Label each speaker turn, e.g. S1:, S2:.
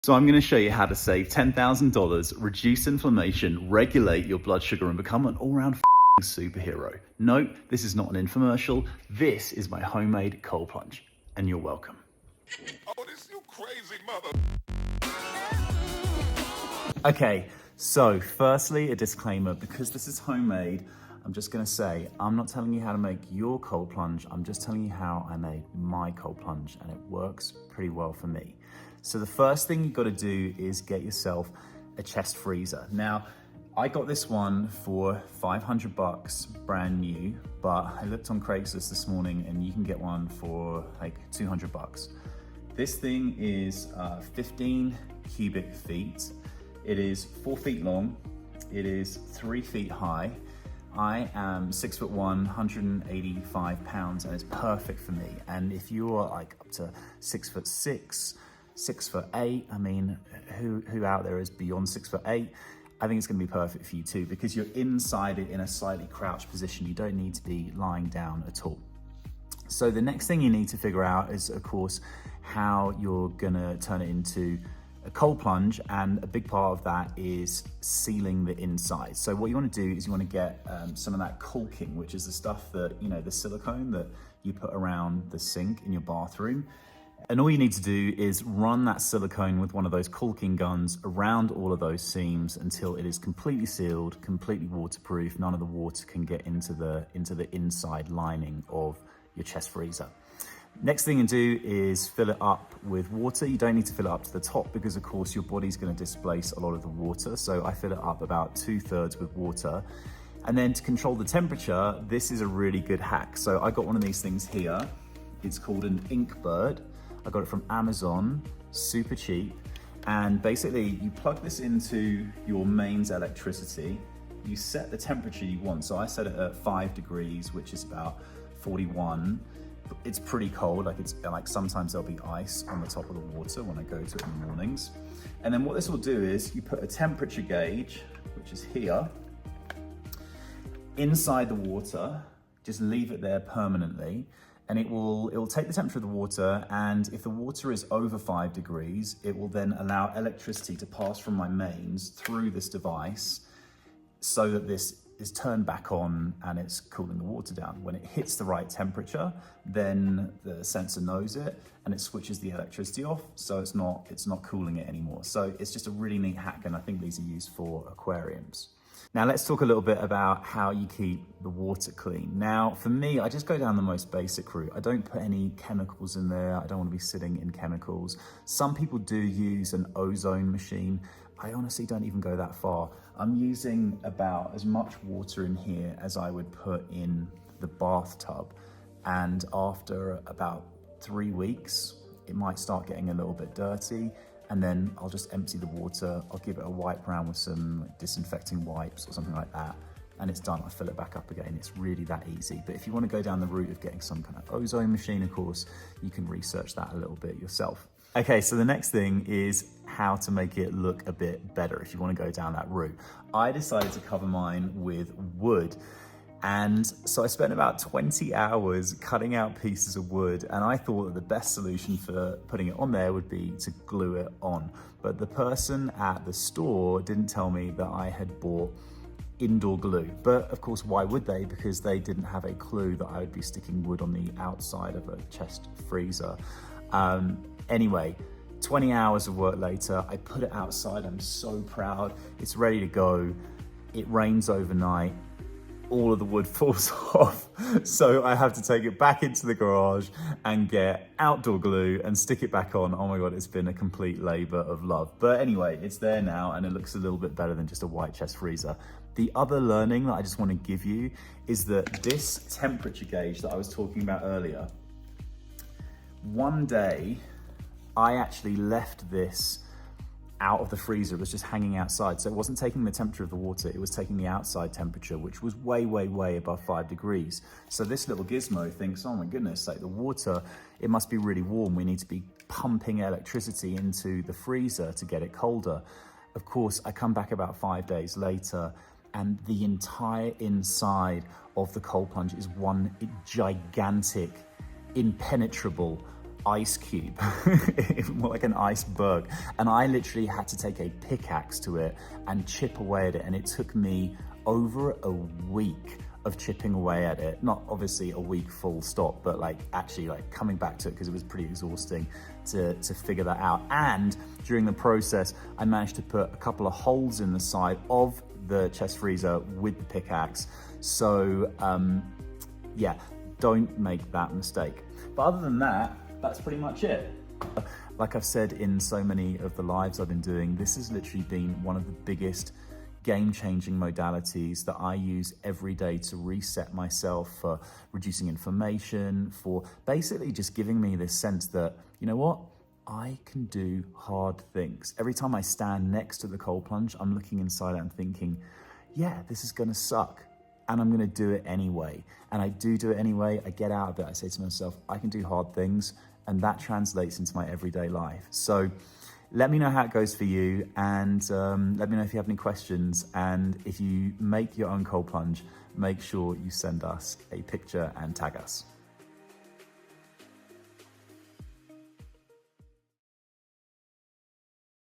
S1: So I'm going to show you how to save $10,000, reduce inflammation, regulate your blood sugar, and become an all-round superhero. No, this is not an infomercial. This is my homemade cold plunge, and you're welcome.
S2: Oh, this you crazy mother.
S1: Okay, so firstly, a disclaimer, because this is homemade, I'm just gonna say, I'm not telling you how to make your cold plunge, I'm just telling you how I made my cold plunge, and it works pretty well for me. So the first thing you've gotta do is get yourself a chest freezer. Now, I got this one for 500 bucks, brand new, but I looked on Craigslist this morning and you can get one for like 200 bucks. This thing is 15 cubic feet. It is 4 feet long. It is 3 feet high. I am 6'1", 185 pounds, and it's perfect for me. And if you're like up to 6'6", 6'8", I mean, who out there is beyond 6'8"? I think it's gonna be perfect for you too, because you're inside it in a slightly crouched position. You don't need to be lying down at all. So the next thing you need to figure out is, of course, how you're gonna turn it into a cold plunge, and a big part of that is sealing the inside. So what you want to do is you want to get some of that caulking, which is the stuff that, you know, the silicone that you put around the sink in your bathroom. And all you need to do is run that silicone with one of those caulking guns around all of those seams until it is completely sealed, completely waterproof. None of the water can get into the inside lining of your chest freezer. Next thing you do is fill it up with water. You don't need to fill it up to the top because, of course, your body's going to displace a lot of the water. So I fill it up about 2/3 with water. And then to control the temperature, this is a really good hack. So I got one of these things here. It's called an Inkbird. I got it from Amazon, super cheap. And basically you plug this into your mains electricity. You set the temperature you want. So I set it at 5 degrees, which is about 41. It's pretty cold, like sometimes there'll be ice on the top of the water when I go to it in the mornings. And then what this will do is you put a temperature gauge, which is here, inside the water, just leave it there permanently, and it will take the temperature of the water, and if the water is over 5 degrees, it will then allow electricity to pass from my mains through this device so that this is turned back on and it's cooling the water down. When it hits the right temperature, then the sensor knows it and it switches the electricity off, so it's not cooling it anymore. So it's just a really neat hack, and I think these are used for aquariums. Now let's talk a little bit about how you keep the water clean. Now for me, I just go down the most basic route. I don't put any chemicals in there. I don't want to be sitting in chemicals. Some people do use an ozone machine. I honestly don't even go that far. I'm using about as much water in here as I would put in the bathtub. And after about 3 weeks, it might start getting a little bit dirty. And then I'll just empty the water. I'll give it a wipe around with some disinfecting wipes or something like that. And it's done. I fill it back up again. It's really that easy. But if you want to go down the route of getting some kind of ozone machine, of course, you can research that a little bit yourself. Okay, so the next thing is how to make it look a bit better if you want to go down that route. I decided to cover mine with wood. And so I spent about 20 hours cutting out pieces of wood, and I thought that the best solution for putting it on there would be to glue it on. But the person at the store didn't tell me that I had bought indoor glue. But of course, why would they? Because they didn't have a clue that I would be sticking wood on the outside of a chest freezer. Anyway, 20 hours of work later, I put it outside. I'm so proud. It's ready to go. It rains overnight. All of the wood falls off. So I have to take it back into the garage and get outdoor glue and stick it back on. Oh my God, it's been a complete labor of love. But anyway, it's there now and it looks a little bit better than just a white chest freezer. The other learning that I just want to give you is that this temperature gauge that I was talking about earlier, one day I actually left this out of the freezer. It was just hanging outside. So it wasn't taking the temperature of the water, it was taking the outside temperature, which was way, way, way above 5 degrees. So this little gizmo thinks, oh my goodness, like the water, it must be really warm. We need to be pumping electricity into the freezer to get it colder. Of course, I come back about 5 days later and the entire inside of the cold plunge is one gigantic, impenetrable ice cube, more like an iceberg. And I literally had to take a pickaxe to it and chip away at it. And it took me over a week of chipping away at it. Not obviously a week full stop, but like actually like coming back to it because it was pretty exhausting to figure that out. And during the process, I managed to put a couple of holes in the side of the chest freezer with the pickaxe. So yeah, don't make that mistake. But other than that, that's pretty much it. Like I've said in so many of the lives I've been doing, this has literally been one of the biggest game-changing modalities that I use every day to reset myself, for reducing inflammation, for basically just giving me this sense that, you know what, I can do hard things. Every time I stand next to the cold plunge, I'm looking inside it and thinking, yeah, this is gonna suck, and I'm gonna do it anyway. And I do it anyway. I get out of it. I say to myself, I can do hard things, and that translates into my everyday life. So let me know how it goes for you, and let me know if you have any questions. And if you make your own cold plunge, make sure you send us a picture and tag us.